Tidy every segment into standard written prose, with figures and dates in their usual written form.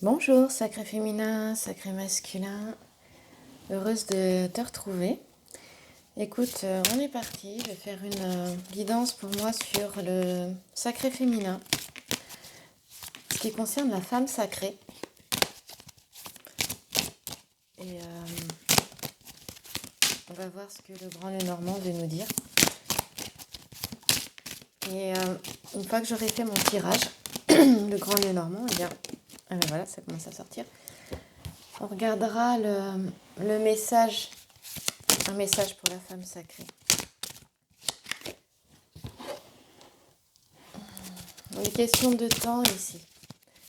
Bonjour, sacré féminin, sacré masculin, heureuse de te retrouver. Écoute, on est parti, je vais faire une guidance pour moi sur le sacré féminin, ce qui concerne la femme sacrée. Et on va voir ce que le grand Lenormand veut nous dire. Et une fois que j'aurai fait mon tirage, le grand Lenormand, eh bien, ah ben voilà, ça commence à sortir. On regardera le message, un message pour la femme sacrée. Les questions de temps ici,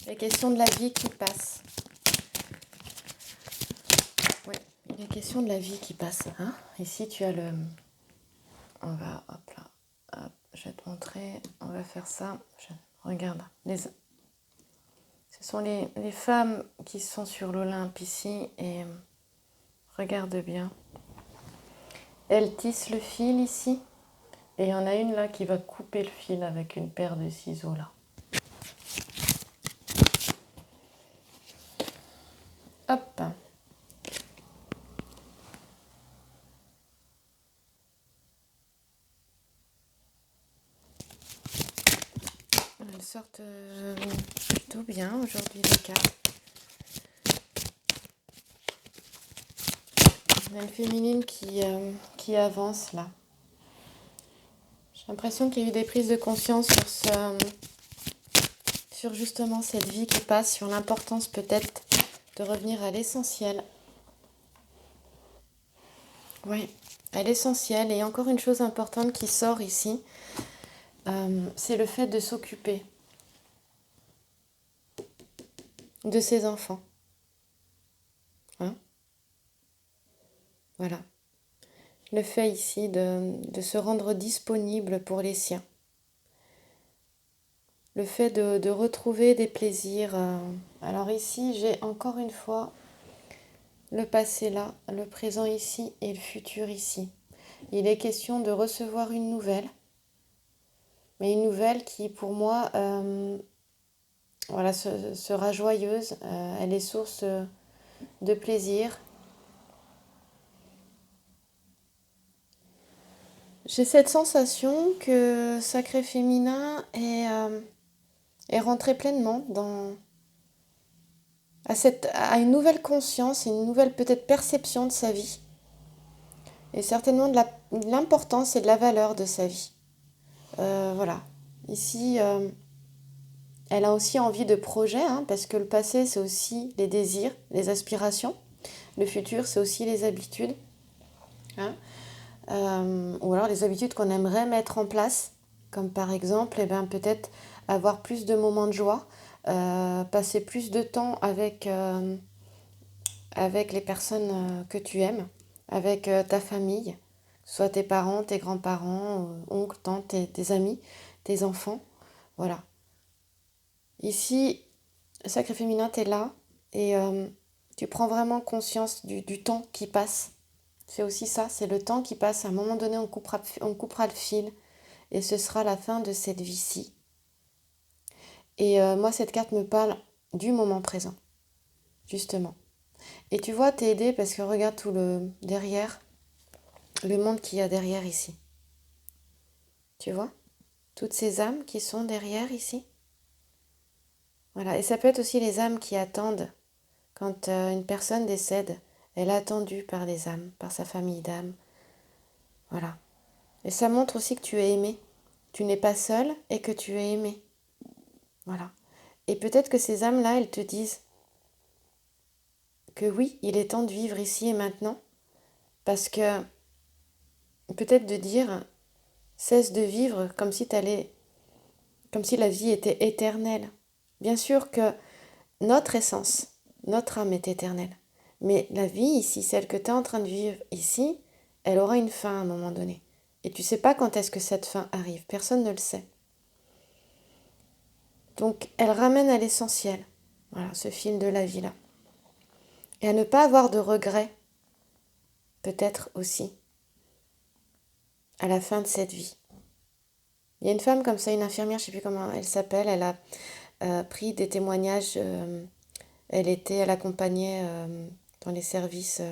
les questions de la vie qui passe. Ouais, les questions de la vie qui passe. Hein. Ici, tu as le... On va, hop là, hop, je vais te montrer, on va faire ça. Regarde, ce sont les femmes qui sont sur l'Olympe ici et regarde bien. Elles tissent le fil ici et il y en a une là qui va couper le fil avec une paire de ciseaux là. Hop. Elles sortent plutôt bien aujourd'hui les cartes. On a une féminine qui avance là. J'ai l'impression qu'il y a eu des prises de conscience sur justement cette vie qui passe, sur l'importance peut-être de revenir à l'essentiel. Oui, à l'essentiel. Et encore une chose importante qui sort ici, c'est le fait de s'occuper de ses enfants. Hein? Voilà. Le fait ici de se rendre disponible pour les siens. Le fait de retrouver des plaisirs. Alors ici, j'ai encore une fois le passé là, le présent ici et le futur ici. Il est question de recevoir une nouvelle, mais une nouvelle qui pour moi sera joyeuse. Elle est source de plaisir. J'ai cette sensation que Sacré Féminin est rentré pleinement à une nouvelle conscience, une nouvelle peut-être perception de sa vie. Et certainement de l'importance et de la valeur de sa vie. Voilà. Ici, elle a aussi envie de projets, hein, parce que le passé, c'est aussi les désirs, les aspirations. Le futur, c'est aussi les habitudes. Hein. Ou alors les habitudes qu'on aimerait mettre en place, comme par exemple, peut-être avoir plus de moments de joie, passer plus de temps avec les personnes que tu aimes, avec ta famille, soit tes parents, tes grands-parents, oncles, tantes, tes amis, tes enfants. Voilà. Ici, Sacré Féminin, tu es là et tu prends vraiment conscience du temps qui passe. C'est aussi ça, c'est le temps qui passe. À un moment donné, on coupera le fil et ce sera la fin de cette vie-ci. Et moi, cette carte me parle du moment présent, justement. Et tu vois, t'es aidé parce que regarde tout le derrière, le monde qu'il y a derrière ici. Tu vois? Toutes ces âmes qui sont derrière ici. Voilà, et ça peut être aussi les âmes qui attendent. Quand une personne décède, elle est attendue par les âmes, par sa famille d'âmes. Voilà. Et ça montre aussi que tu es aimé. Tu n'es pas seul et que tu es aimé. Voilà. Et peut-être que ces âmes-là, elles te disent que oui, il est temps de vivre ici et maintenant. Parce que peut-être de dire, cesse de vivre comme si la vie était éternelle. Bien sûr que notre essence, notre âme est éternelle. Mais la vie ici, celle que tu es en train de vivre ici, elle aura une fin à un moment donné. Et tu ne sais pas quand est-ce que cette fin arrive. Personne ne le sait. Donc, elle ramène à l'essentiel. Voilà, ce fil de la vie-là. Et à ne pas avoir de regrets, peut-être aussi, à la fin de cette vie. Il y a une femme comme ça, une infirmière, je ne sais plus comment elle s'appelle, elle a pris des témoignages Elle accompagnait dans les services,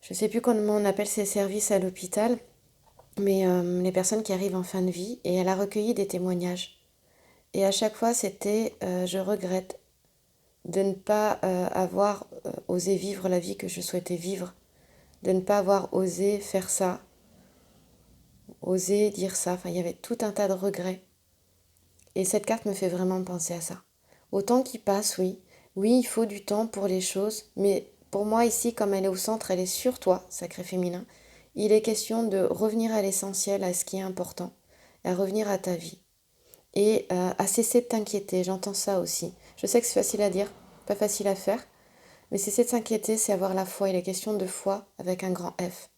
je ne sais plus comment on appelle ces services à l'hôpital, mais les personnes qui arrivent en fin de vie, et elle a recueilli des témoignages. Et à chaque fois, c'était je regrette de ne pas avoir osé vivre la vie que je souhaitais vivre, de ne pas avoir osé faire ça, osé dire ça. Enfin, il y avait tout un tas de regrets. Et cette carte me fait vraiment penser à ça. Au temps qui passe, oui. Oui, il faut du temps pour les choses, mais pour moi ici, comme elle est au centre, elle est sur toi, sacré féminin. Il est question de revenir à l'essentiel, à ce qui est important, à revenir à ta vie. Et à cesser de t'inquiéter, j'entends ça aussi. Je sais que c'est facile à dire, pas facile à faire, mais cesser de s'inquiéter, c'est avoir la foi. Il est question de foi avec un grand F.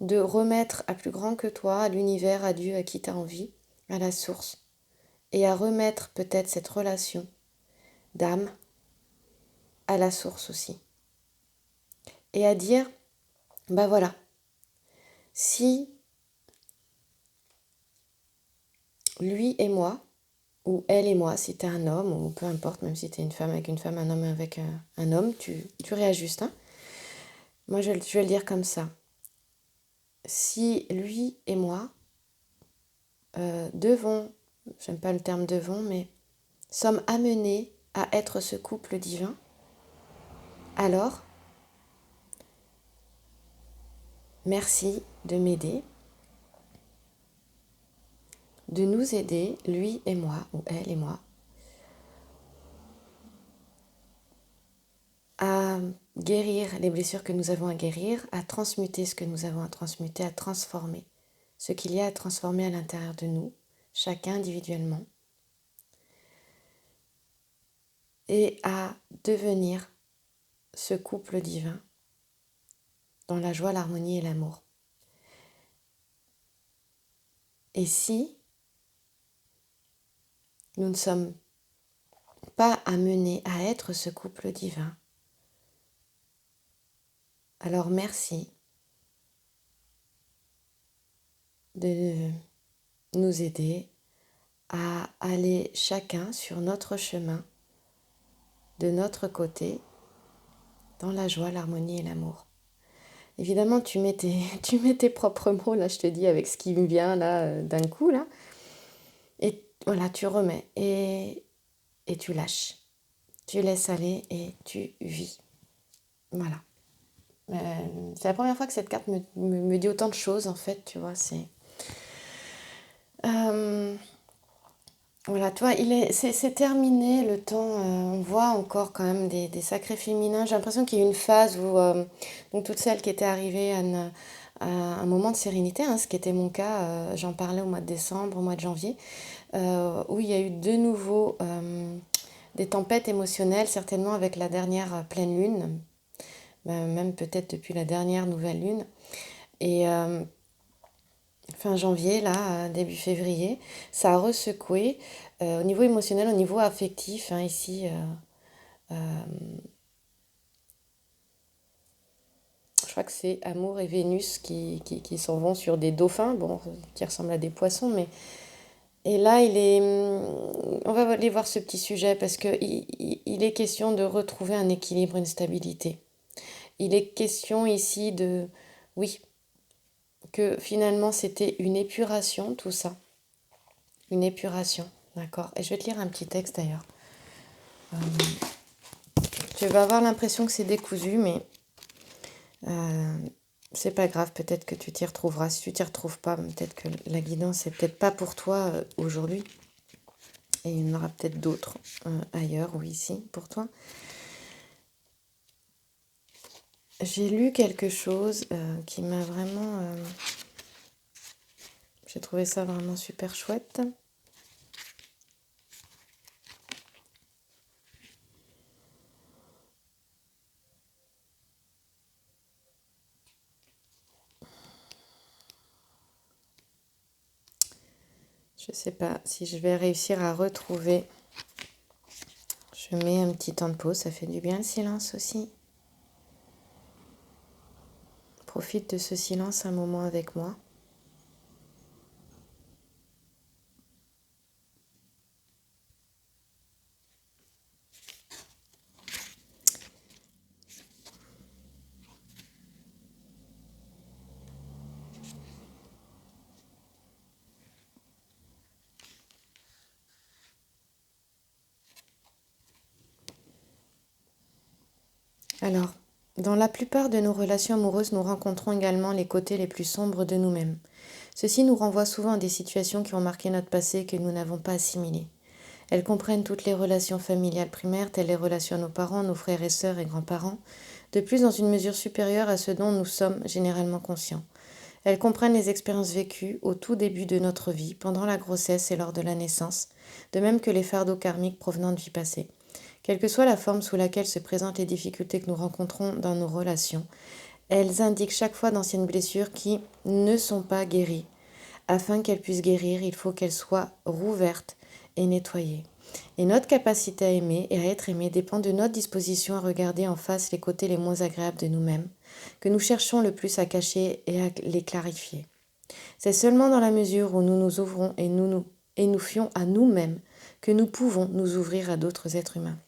De remettre à plus grand que toi, à l'univers, à Dieu, à qui tu as envie, à la source. Et à remettre peut-être cette relation d'âme à la source aussi. Et à dire, bah voilà, si lui et moi, ou elle et moi, si t'es un homme, ou peu importe, même si t'es une femme avec une femme, un homme avec un homme, tu réajustes. Hein. Moi, je vais le dire comme ça. Si lui et moi devons, j'aime pas le terme devons, mais sommes amenés à être ce couple divin, alors merci de m'aider, de nous aider, lui et moi, ou elle et moi, à guérir les blessures que nous avons à guérir, à transmuter ce que nous avons à transmuter, à transformer ce qu'il y a à transformer à l'intérieur de nous, chacun individuellement, et à devenir ce couple divin dans la joie, l'harmonie et l'amour. Et si nous ne sommes pas amenés à être ce couple divin, alors merci de nous aider à aller chacun sur notre chemin, de notre côté, dans la joie, l'harmonie et l'amour. Évidemment, tu mets tes propres mots, là, je te dis, avec ce qui me vient, là, d'un coup, là. Et voilà, tu remets et tu lâches. Tu laisses aller et tu vis. Voilà. C'est la première fois que cette carte me dit autant de choses, en fait, tu vois, c'est... Voilà, tu vois, c'est terminé le temps. On voit encore quand même des sacrés féminins. J'ai l'impression qu'il y a eu une phase où donc toutes celles qui étaient arrivées à un moment de sérénité, hein, ce qui était mon cas, j'en parlais au mois de décembre, au mois de janvier, où il y a eu de nouveau des tempêtes émotionnelles, certainement avec la dernière pleine lune, même peut-être depuis la dernière nouvelle lune. Et fin janvier, là, début février, ça a ressecoué au niveau émotionnel, au niveau affectif, hein, ici. Je crois que c'est Amour et Vénus qui s'en vont sur des dauphins, bon, qui ressemblent à des poissons, mais... Et là, on va aller voir ce petit sujet parce qu'il est question de retrouver un équilibre, une stabilité. Il est question ici de, oui, que finalement c'était une épuration, tout ça. Une épuration, d'accord. Et je vais te lire un petit texte d'ailleurs. Tu vas avoir l'impression que c'est décousu, mais c'est pas grave, peut-être que tu t'y retrouveras. Si tu t'y retrouves pas, peut-être que la guidance c'est peut-être pas pour toi aujourd'hui. Et il y en aura peut-être d'autres ailleurs ou ici pour toi. J'ai lu quelque chose qui m'a vraiment... j'ai trouvé ça vraiment super chouette. Je sais pas si je vais réussir à retrouver. Je mets un petit temps de pause, ça fait du bien le silence aussi. Profite de ce silence un moment avec moi. Alors, dans la plupart de nos relations amoureuses, nous rencontrons également les côtés les plus sombres de nous-mêmes. Ceci nous renvoie souvent à des situations qui ont marqué notre passé et que nous n'avons pas assimilées. Elles comprennent toutes les relations familiales primaires, telles les relations à nos parents, nos frères et sœurs et grands-parents, de plus dans une mesure supérieure à ce dont nous sommes généralement conscients. Elles comprennent les expériences vécues au tout début de notre vie, pendant la grossesse et lors de la naissance, de même que les fardeaux karmiques provenant de vie passée. Quelle que soit la forme sous laquelle se présentent les difficultés que nous rencontrons dans nos relations, elles indiquent chaque fois d'anciennes blessures qui ne sont pas guéries. Afin qu'elles puissent guérir, il faut qu'elles soient rouvertes et nettoyées. Et notre capacité à aimer et à être aimé dépend de notre disposition à regarder en face les côtés les moins agréables de nous-mêmes, que nous cherchons le plus à cacher et à les clarifier. C'est seulement dans la mesure où nous nous ouvrons et nous fions à nous-mêmes que nous pouvons nous ouvrir à d'autres êtres humains.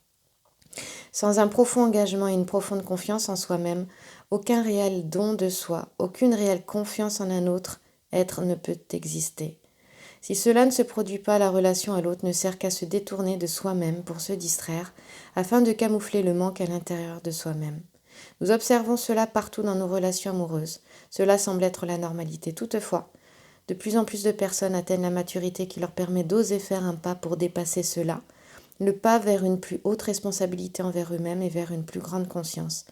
Sans un profond engagement et une profonde confiance en soi-même, aucun réel don de soi, aucune réelle confiance en un autre être ne peut exister. Si cela ne se produit pas, la relation à l'autre ne sert qu'à se détourner de soi-même pour se distraire, afin de camoufler le manque à l'intérieur de soi-même. Nous observons cela partout dans nos relations amoureuses. Cela semble être la normalité. Toutefois, de plus en plus de personnes atteignent la maturité qui leur permet d'oser faire un pas pour dépasser cela, le pas vers une plus haute responsabilité envers eux-mêmes et vers une plus grande conscience.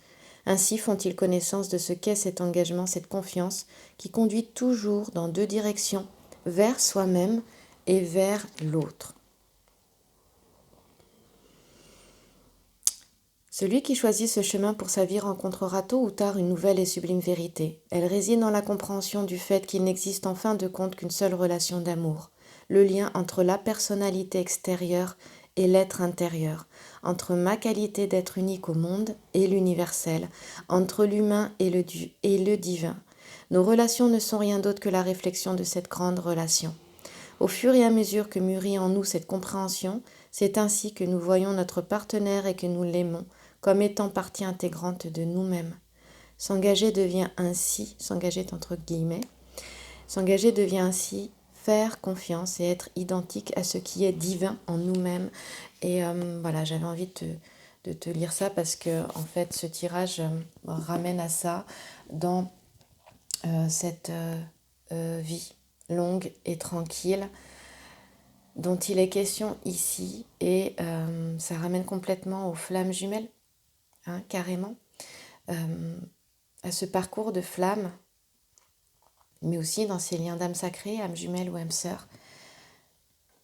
Ainsi font-ils connaissance de ce qu'est cet engagement, cette confiance, qui conduit toujours dans deux directions, vers soi-même et vers l'autre. Celui qui choisit ce chemin pour sa vie rencontrera tôt ou tard une nouvelle et sublime vérité. Elle réside dans la compréhension du fait qu'il n'existe en fin de compte qu'une seule relation d'amour, le lien entre la personnalité extérieure et l'être intérieur, entre ma qualité d'être unique au monde et l'universel, entre l'humain et le divin. Nos relations ne sont rien d'autre que la réflexion de cette grande relation. Au fur et à mesure que mûrit en nous cette compréhension, c'est ainsi que nous voyons notre partenaire et que nous l'aimons comme étant partie intégrante de nous-mêmes. S'engager devient ainsi, s'engager entre guillemets, s'engager devient ainsi faire confiance et être identique à ce qui est divin en nous-mêmes. Et voilà, j'avais envie de te lire ça parce que en fait, ce tirage ramène à ça dans cette vie longue et tranquille dont il est question ici, et ça ramène complètement aux flammes jumelles, hein, carrément, à ce parcours de flammes, mais aussi dans ces liens d'âme sacrée, âme jumelle ou âme sœur,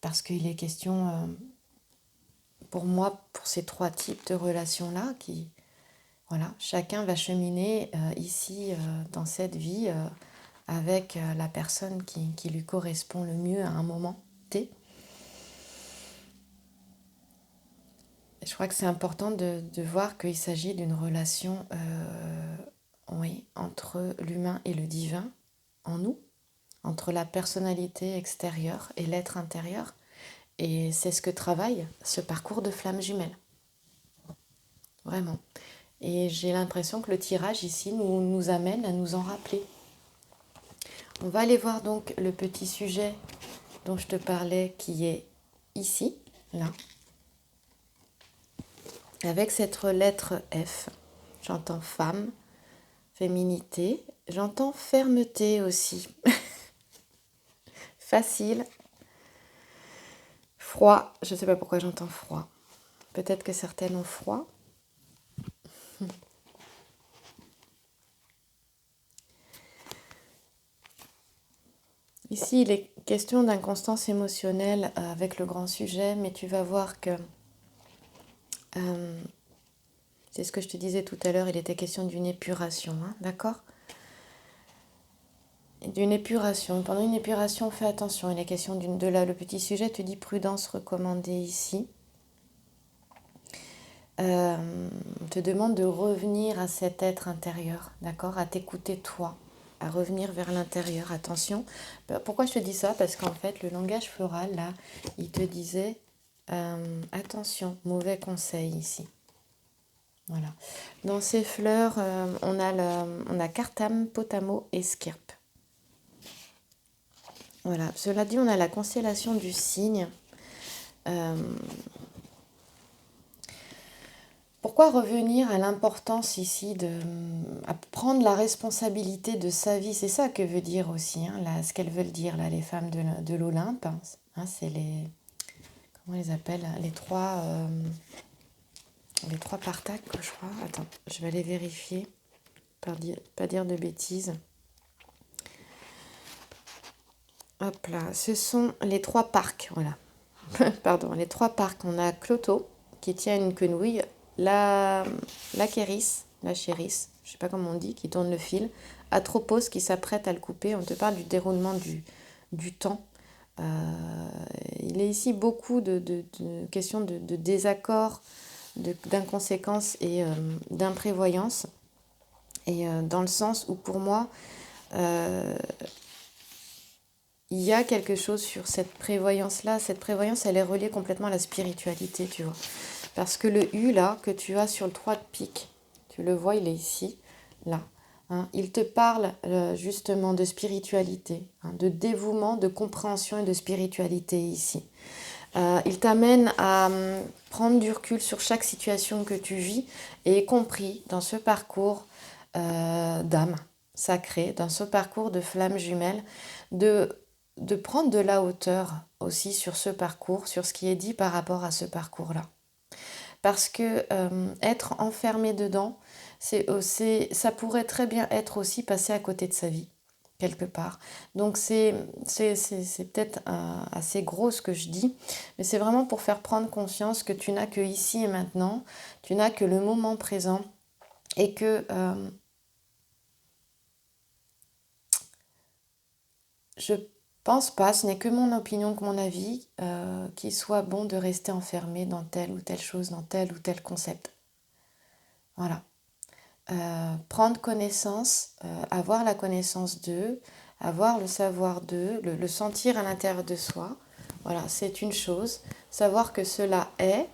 parce qu'il est question, pour moi, pour ces trois types de relations-là, qui, voilà, chacun va cheminer ici, dans cette vie, avec la personne qui lui correspond le mieux à un moment T. Je crois que c'est important de voir qu'il s'agit d'une relation oui, entre l'humain et le divin en nous, entre la personnalité extérieure et l'être intérieur. Et c'est ce que travaille ce parcours de flammes jumelles. Vraiment. Et j'ai l'impression que le tirage ici nous amène à nous en rappeler. On va aller voir donc le petit sujet dont je te parlais qui est ici, là. Avec cette lettre F, j'entends femme, féminité, j'entends fermeté aussi. Facile. Froid, je ne sais pas pourquoi j'entends froid. Peut-être que certaines ont froid. Ici, il est question d'inconstance émotionnelle avec le grand sujet, mais tu vas voir que c'est ce que je te disais tout à l'heure, il était question d'une épuration, hein, d'accord ? D'une épuration. Pendant une épuration, fais attention, il est question le petit sujet te dit prudence recommandée ici. Te demande de revenir à cet être intérieur, d'accord ? À t'écouter toi, à revenir vers l'intérieur. Attention. Pourquoi je te dis ça ? Parce qu'en fait, le langage floral, là, il te disait attention, mauvais conseil ici. Voilà. Dans ces fleurs, on a Cartame, Potamo et Skirp. Voilà. Cela dit, on a la constellation du Cygne. pourquoi revenir à l'importance ici à prendre la responsabilité de sa vie? C'est ça que veut dire aussi, hein, là, ce qu'elles veulent dire, là, les femmes de l'Olympe. Hein, c'est les... Comment on les appelle? Les trois Partaques, je crois. Attends, je vais aller vérifier, pas dire de bêtises. Hop là, ce sont les trois parcs, voilà. Pardon, les trois parcs. On a Clotho, qui tient une quenouille, la Kéris, la Chéris, je ne sais pas comment on dit, qui tourne le fil, Atropos qui s'apprête à le couper. On te parle du déroulement du temps. Il est ici beaucoup de questions de désaccords, d'inconséquences et d'imprévoyance. Et dans le sens où pour moi, il y a quelque chose sur cette prévoyance-là. Cette prévoyance, elle est reliée complètement à la spiritualité, tu vois. Parce que le U, là, que tu as sur le 3 de pique, tu le vois, il est ici, là. Hein, il te parle justement de spiritualité, hein, de dévouement, de compréhension et de spiritualité ici. Il t'amène à prendre du recul sur chaque situation que tu vis, et y compris dans ce parcours d'âme sacrée, dans ce parcours de flamme jumelle, de prendre de la hauteur aussi sur ce parcours, sur ce qui est dit par rapport à ce parcours-là. Parce que être enfermé dedans, ça pourrait très bien être aussi passer à côté de sa vie, quelque part. Donc c'est peut-être assez gros ce que je dis, mais c'est vraiment pour faire prendre conscience que tu n'as que ici et maintenant, tu n'as que le moment présent, et que je pense pas, ce n'est que mon opinion, que mon avis, qu'il soit bon de rester enfermé dans telle ou telle chose, dans tel ou tel concept. Voilà. Prendre connaissance, avoir la connaissance d'eux, avoir le savoir d'eux, le sentir à l'intérieur de soi. Voilà, c'est une chose. Savoir que cela est,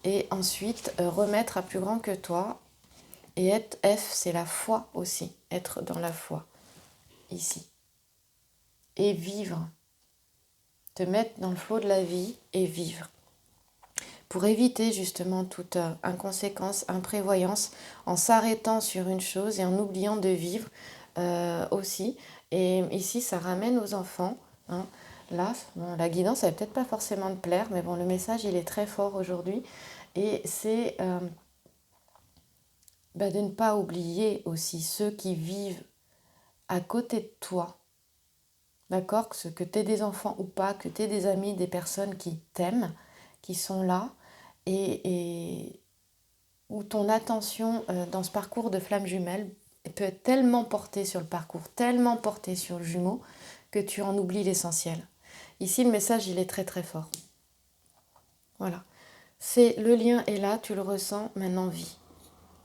et ensuite remettre à plus grand que toi. Et être F, c'est la foi aussi, être dans la foi, ici. Et vivre. Te mettre dans le flot de la vie et vivre. Pour éviter justement toute inconséquence, imprévoyance, en s'arrêtant sur une chose et en oubliant de vivre aussi. Et ici, ça ramène aux enfants. Hein. Là, bon, la guidance, ça va peut-être pas forcément te plaire, mais bon, le message, il est très fort aujourd'hui. Et c'est de ne pas oublier aussi ceux qui vivent à côté de toi. D'accord? Que tu aies des enfants ou pas, que tu aies des amis, des personnes qui t'aiment, qui sont là, et où ton attention dans ce parcours de flamme jumelle peut être tellement portée sur le parcours, tellement portée sur le jumeau, que tu en oublies l'essentiel. Ici, le message, il est très très fort. Voilà. Le lien est là, tu le ressens, maintenant vis.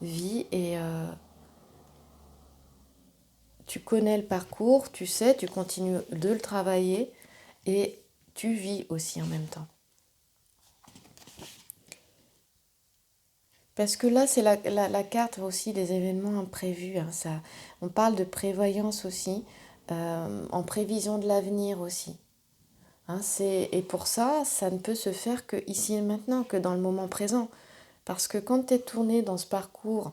Vis, et tu connais le parcours, tu sais, tu continues de le travailler, et tu vis aussi en même temps. Parce que là, c'est la carte aussi des événements imprévus. Hein, on parle de prévoyance aussi, en prévision de l'avenir aussi. Hein, et pour ça, ça ne peut se faire que ici et maintenant, que dans le moment présent. Parce que quand tu es tourné dans ce parcours,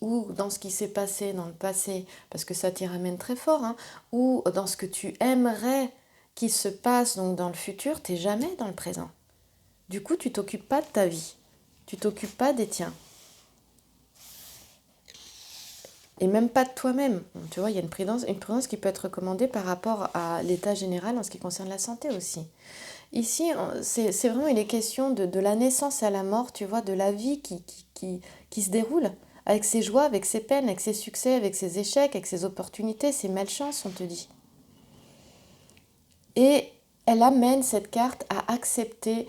ou dans ce qui s'est passé dans le passé, parce que ça t'y ramène très fort, hein, ou dans ce que tu aimerais qu'il se passe donc dans le futur, tu n'es jamais dans le présent. Du coup, tu ne t'occupes pas de ta vie. Tu t'occupes pas des tiens. Et même pas de toi-même. Tu vois, il y a une prudence qui peut être recommandée par rapport à l'état général en ce qui concerne la santé aussi. Ici, c'est vraiment, il est question de la naissance à la mort, tu vois, de la vie qui se déroule, avec ses joies, avec ses peines, avec ses succès, avec ses échecs, avec ses opportunités, ses malchances, on te dit. Et elle amène cette carte à accepter.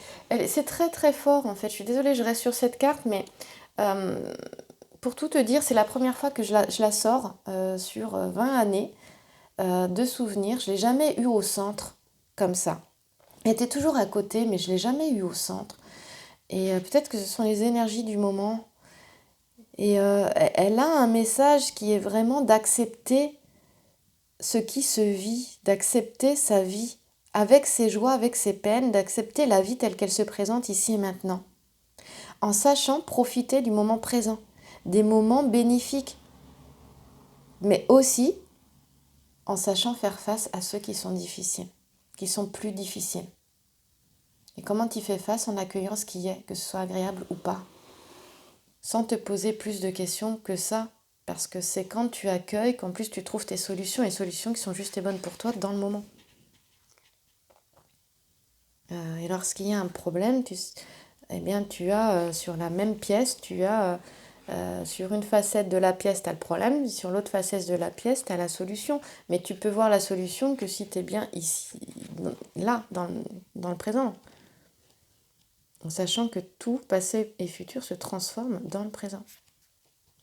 C'est très très fort en fait. Je suis désolée, je reste sur cette carte, mais pour tout te dire, c'est la première fois que je la sors sur 20 années de souvenirs. Je ne l'ai jamais eu au centre comme ça. Elle était toujours à côté, mais je ne l'ai jamais eu au centre. Et peut-être que ce sont les énergies du moment. Et elle a un message qui est vraiment d'accepter ce qui se vit, d'accepter sa vie, avec ses joies, avec ses peines, d'accepter la vie telle qu'elle se présente ici et maintenant. en sachant profiter du moment présent, des moments bénéfiques, mais aussi en sachant faire face à ceux qui sont difficiles, qui sont plus difficiles. Et comment tu fais face en accueillant ce qui est, que ce soit agréable ou pas, sans te poser plus de questions que ça, parce que c'est quand tu accueilles qu'en plus tu trouves tes solutions, et solutions qui sont juste et bonnes pour toi dans le moment. Et lorsqu'il y a un problème, eh bien, tu as sur la même pièce, sur une facette de la pièce, tu as le problème, sur l'autre facette de la pièce, tu as la solution. Mais tu peux voir la solution que si tu es bien ici, là, dans le présent. En sachant que tout, passé et futur, se transforme dans le présent.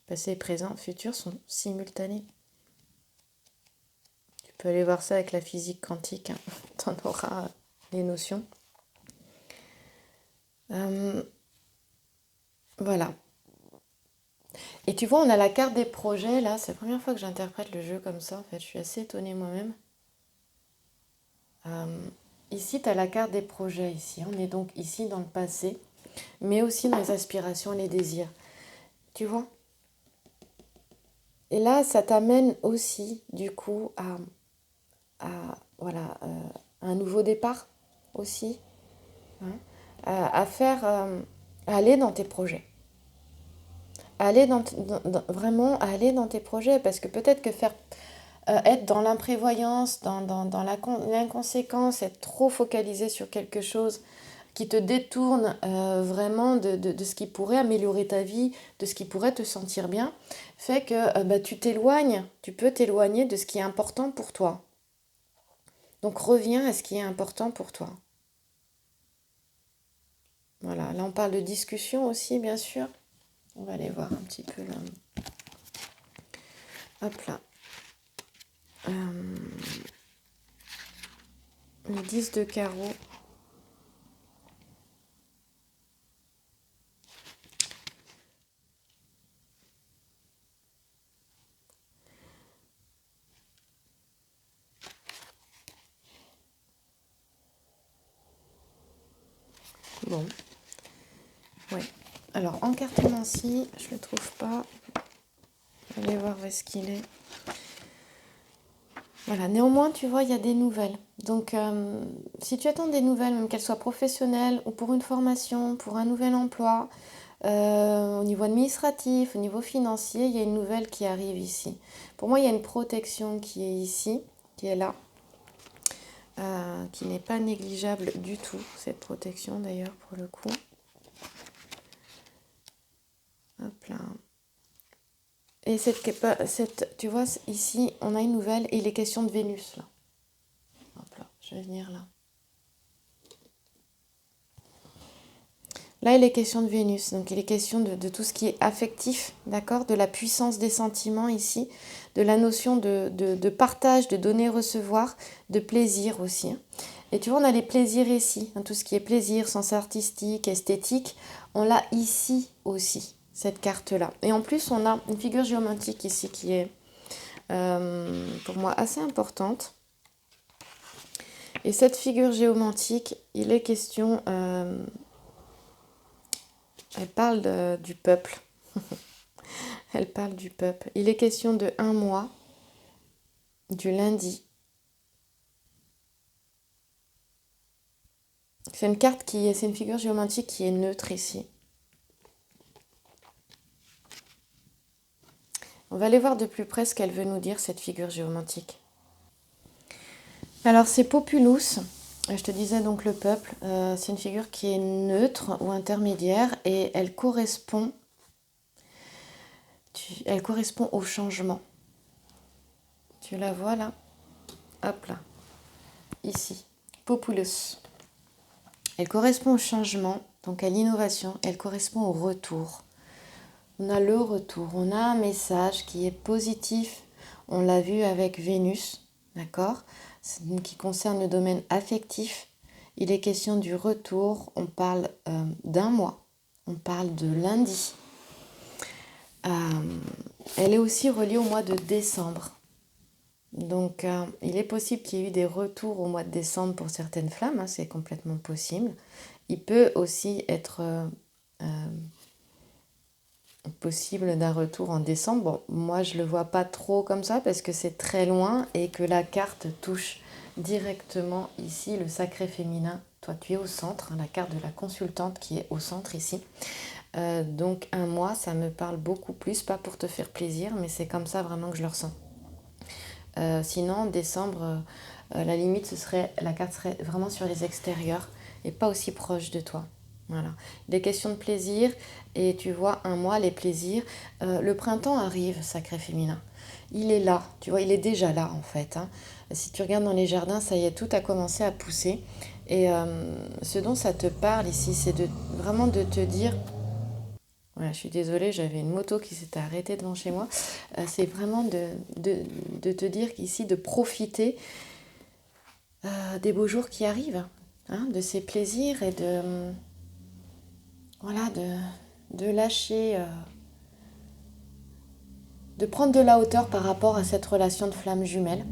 Passé, présent, futur sont simultanés. Tu peux aller voir ça avec la physique quantique, hein. Tu en auras les notions. Voilà. Et tu vois, on a la carte des projets, là. C'est la première fois que j'interprète le jeu comme ça, en fait. Je suis assez étonnée moi-même. Ici, tu as la carte des projets, ici. On est donc ici dans le passé, mais aussi dans les aspirations et les désirs. Tu vois? Et là, ça t'amène aussi, du coup, voilà, un nouveau départ aussi, hein, à faire, à aller dans tes projets. Aller vraiment aller dans tes projets, parce que peut-être que être dans l'imprévoyance, dans l'inconséquence, être trop focalisé sur quelque chose qui te détourne vraiment de ce qui pourrait améliorer ta vie, de ce qui pourrait te sentir bien, fait que tu peux t'éloigner de ce qui est important pour toi. Donc reviens à ce qui est important pour toi. Voilà, là on parle de discussion aussi, bien sûr. On va aller voir un petit peu là. Hop là. Le 10 de carreau. Bon. Ouais. Alors, en cartomancie, je ne le trouve pas. Je vais aller voir où est-ce qu'il est. Voilà. Néanmoins, tu vois, il y a des nouvelles. Donc, si tu attends des nouvelles, même qu'elles soient professionnelles ou pour une formation, pour un nouvel emploi, au niveau administratif, au niveau financier, il y a une nouvelle qui arrive ici. Pour moi, il y a une protection qui est ici, qui est là, qui n'est pas négligeable du tout, cette protection d'ailleurs, pour le coup. Hop là. Et tu vois, ici, on a une nouvelle et il est question de Vénus, là. Hop là, je vais venir là. Là, il est question de Vénus, donc il est question de tout ce qui est affectif, d'accord, de la puissance des sentiments ici, de la notion de partage, de donner-recevoir, de plaisir aussi. Et tu vois, on a les plaisirs ici, hein, tout ce qui est plaisir, sens artistique, esthétique, on l'a ici aussi, cette carte-là. Et en plus, on a une figure géométrique ici qui est, pour moi, assez importante. Et cette figure géométrique, il est question... elle parle du peuple. Elle parle du peuple. Il est question de un mois, du lundi. C'est une figure géométrique qui est neutre ici. On va aller voir de plus près ce qu'elle veut nous dire, cette figure géométrique. Alors c'est Populus. Je te disais donc le peuple. C'est une figure qui est neutre ou intermédiaire et elle correspond au changement. Tu la vois là? Hop là. Ici. Populus. Elle correspond au changement, donc à l'innovation. Elle correspond au retour. On a le retour. On a un message qui est positif. On l'a vu avec Vénus, d'accord? Qui concerne le domaine affectif. Il est question du retour. On parle d'un mois. On parle de lundi. Elle est aussi reliée au mois de décembre. Donc, il est possible qu'il y ait eu des retours au mois de décembre pour certaines flammes, hein, c'est complètement possible. Il peut aussi être possible d'un retour en décembre. Bon, moi je le vois pas trop comme ça parce que c'est très loin et que la carte touche directement ici le sacré féminin. Toi tu es au centre, hein, la carte de la consultante qui est au centre ici. Donc un mois ça me parle beaucoup plus, pas pour te faire plaisir, mais c'est comme ça vraiment que je le ressens. Sinon décembre, la limite la carte serait vraiment sur les extérieurs et pas aussi proche de toi. Voilà. Des questions de plaisir, et tu vois, un mois, les plaisirs. Le printemps arrive, sacré féminin. Il est là, tu vois, il est déjà là en fait, hein. Si tu regardes dans les jardins, ça y est, tout a commencé à pousser. Et ce dont ça te parle ici, c'est vraiment de te dire, voilà, je suis désolée, j'avais une moto qui s'était arrêtée devant chez moi. C'est vraiment de te dire qu'ici, de profiter des beaux jours qui arrivent, hein, de ces plaisirs et voilà, de lâcher, de prendre de la hauteur par rapport à cette relation de flamme jumelle.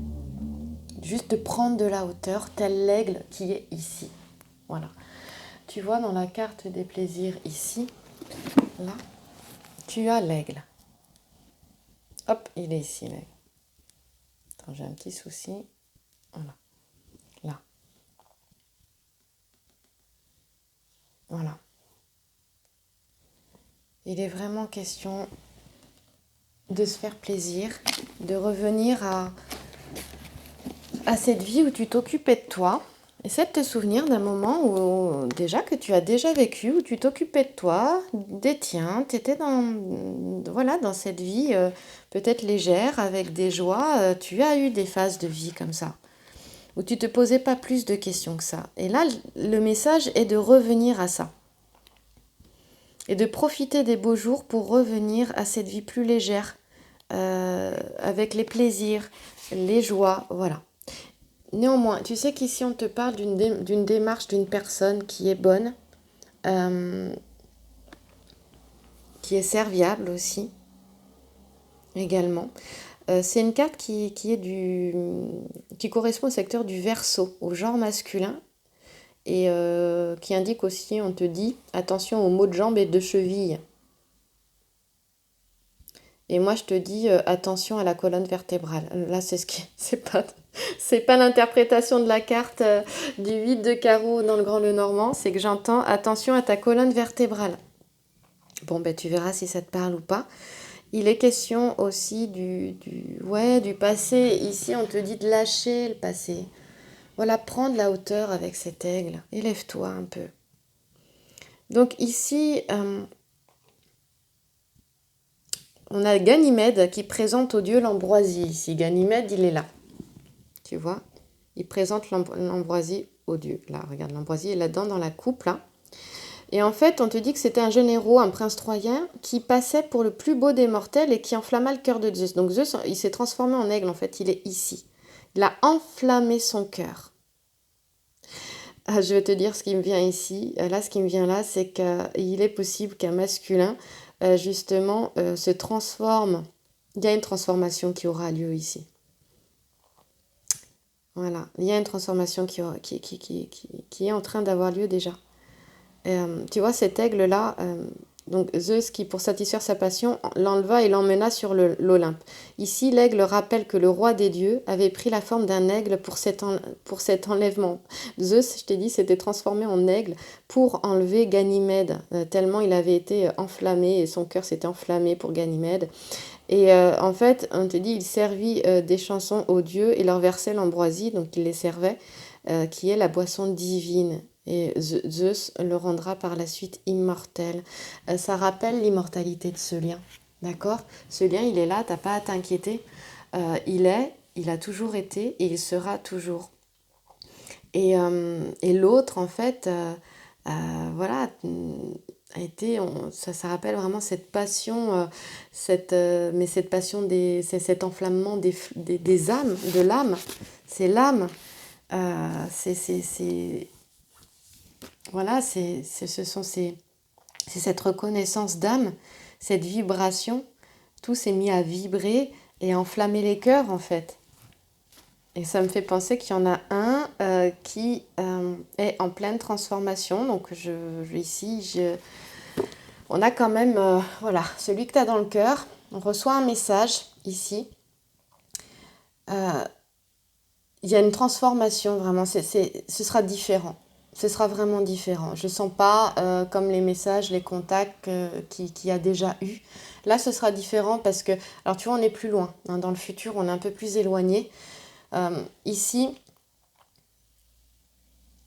Juste de prendre de la hauteur, tel l'aigle qui est ici. Voilà. Tu vois dans la carte des plaisirs ici, là, tu as l'aigle. Hop, il est ici l'aigle. Attends, j'ai un petit souci. Voilà. Là. Voilà. Il est vraiment question de se faire plaisir, de revenir à cette vie où tu t'occupais de toi. Essaie de te souvenir d'un moment où déjà que tu as déjà vécu, où tu t'occupais de toi, des tiens, tu étais voilà, dans cette vie peut-être légère, avec des joies. Tu as eu des phases de vie comme ça, où tu ne te posais pas plus de questions que ça. Et là, le message est de revenir à ça. Et de profiter des beaux jours pour revenir à cette vie plus légère, avec les plaisirs, les joies, voilà. Néanmoins, tu sais qu'ici on te parle d'une démarche d'une personne qui est bonne, euh, qui est serviable aussi, également. C'est une carte qui correspond au secteur du Verseau, au genre masculin, et qui indique aussi, on te dit, attention aux maux de jambes et de cheville. Et moi, je te dis attention à la colonne vertébrale. Là, c'est pas l'interprétation de la carte du 8 de carreau dans le Grand Lenormand, c'est que j'entends attention à ta colonne vertébrale. Bon, ben tu verras si ça te parle ou pas. Il est question aussi du passé. Ici, on te dit de lâcher le passé. Voilà, prendre la hauteur avec cet aigle. Élève-toi un peu. Donc ici, on a Ganymède qui présente au dieu l'ambroisie. Ici, Ganymède, il est là. Tu vois, il présente l'ambroisie au dieu. Là, regarde, l'ambroisie est là-dedans, dans la coupe, là. Et en fait, on te dit que c'était un jeune héros, un prince troyen, qui passait pour le plus beau des mortels et qui enflamma le cœur de Zeus. Donc Zeus, il s'est transformé en aigle, en fait, il est ici. Il a enflammé son cœur. Ah, je vais te dire ce qui me vient ici. Là, ce qui me vient là, c'est qu'il est possible qu'un masculin, justement, se transforme. Il y a une transformation qui aura lieu ici. Voilà, il y a une transformation qui est en train d'avoir lieu déjà. Tu vois, cet aigle-là, donc Zeus qui, pour satisfaire sa passion, l'enleva et l'emmena sur l'Olympe. Ici, l'aigle rappelle que le roi des dieux avait pris la forme d'un aigle pour cet enlèvement. Zeus, je t'ai dit, s'était transformé en aigle pour enlever Ganymède, tellement il avait été enflammé et son cœur s'était enflammé pour Ganymède. Et en fait, on te dit, il servit des chansons aux dieux et leur versait l'ambroisie, donc il les servait, qui est la boisson divine. Et Zeus le rendra par la suite immortel. Ça rappelle l'immortalité de ce lien. D'accord? Ce lien, il est là, t'as pas à t'inquiéter. Il a toujours été et il sera toujours. Et l'autre, en fait, voilà, a été, ça rappelle vraiment cette passion, mais cette passion, c'est cet enflammement des âmes, de l'âme. C'est l'âme. Voilà, c'est cette reconnaissance d'âme, cette vibration. Tout s'est mis à vibrer et à enflammer les cœurs, en fait. Et ça me fait penser qu'il y en a un qui est en pleine transformation. Donc ici, On a quand même, voilà, celui que tu as dans le cœur. On reçoit un message ici. Il y a une transformation vraiment, ce sera différent. Ce sera vraiment différent. Je ne sens pas comme les messages, les contacts qu'il y a déjà eu. Là, ce sera différent parce que, alors tu vois, on est plus loin. Hein, dans le futur, on est un peu plus éloigné. Ici,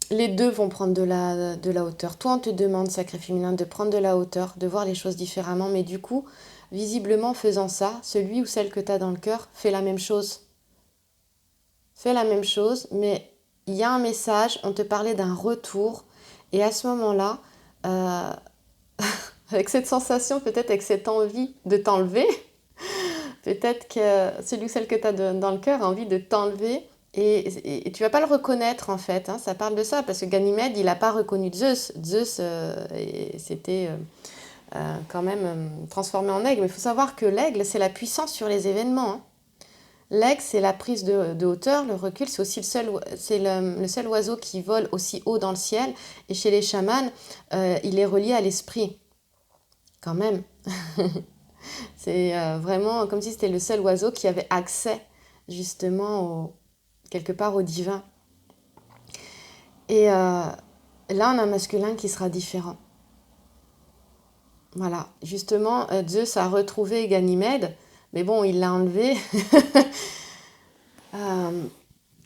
les deux vont prendre de la hauteur. Toi, on te demande, sacré féminin, de prendre de la hauteur, de voir les choses différemment. Mais du coup, visiblement, en faisant ça, celui ou celle que tu as dans le cœur fait la même chose. Fait la même chose, mais il y a un message, on te parlait d'un retour. Et à ce moment-là, euh, avec cette sensation, peut-être avec cette envie de t'enlever, peut-être que celui ou celle que tu as dans le cœur a envie de t'enlever. Et tu vas pas le reconnaître en fait, hein, ça parle de ça, parce que Ganymède, il n'a pas reconnu Zeus. Zeus, c'était quand même transformé en aigle. Mais il faut savoir que l'aigle, c'est la puissance sur les événements. Hein. L'aigle, c'est la prise de hauteur, le recul, c'est aussi le seul oiseau qui vole aussi haut dans le ciel. Et chez les chamans, il est relié à l'esprit, quand même. C'est vraiment comme si c'était le seul oiseau qui avait accès justement quelque part au divin. Et là, on a un masculin qui sera différent. Voilà, justement, Zeus a retrouvé Ganymède, mais bon, il l'a enlevé.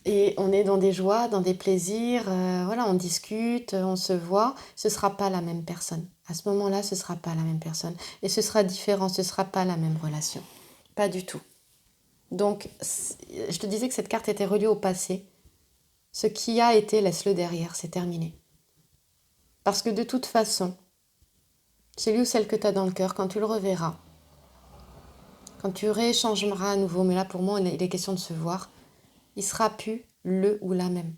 Et on est dans des joies, dans des plaisirs, voilà, on discute, on se voit. Ce ne sera pas la même personne. À ce moment-là, ce ne sera pas la même personne. Et ce sera différent, ce ne sera pas la même relation. Pas du tout. Donc, je te disais que cette carte était reliée au passé. Ce qui a été, laisse-le derrière, c'est terminé. Parce que de toute façon, celui ou celle que tu as dans le cœur, quand tu le reverras, quand tu rééchangeras à nouveau, mais là pour moi, il est question de se voir, il sera plus le ou la même.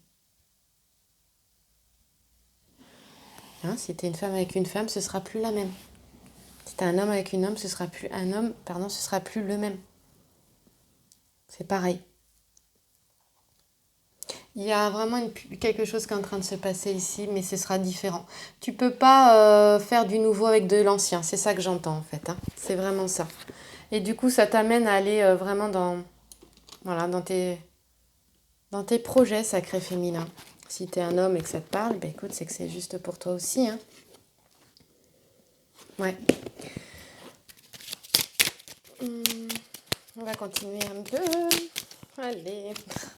Hein, si tu es une femme avec une femme, ce sera plus la même. Si tu es un homme avec un homme, ce sera plus ce sera plus le même. C'est pareil. Il y a vraiment quelque chose qui est en train de se passer ici, mais ce sera différent. Tu peux pas faire du nouveau avec de l'ancien, c'est ça que j'entends en fait. Hein. C'est vraiment ça. Et du coup, ça t'amène à aller vraiment voilà, dans tes projets sacrés féminins. Si tu es un homme et que ça te parle, ben écoute, c'est que c'est juste pour toi aussi. Hein. Ouais. On va continuer un peu. Allez.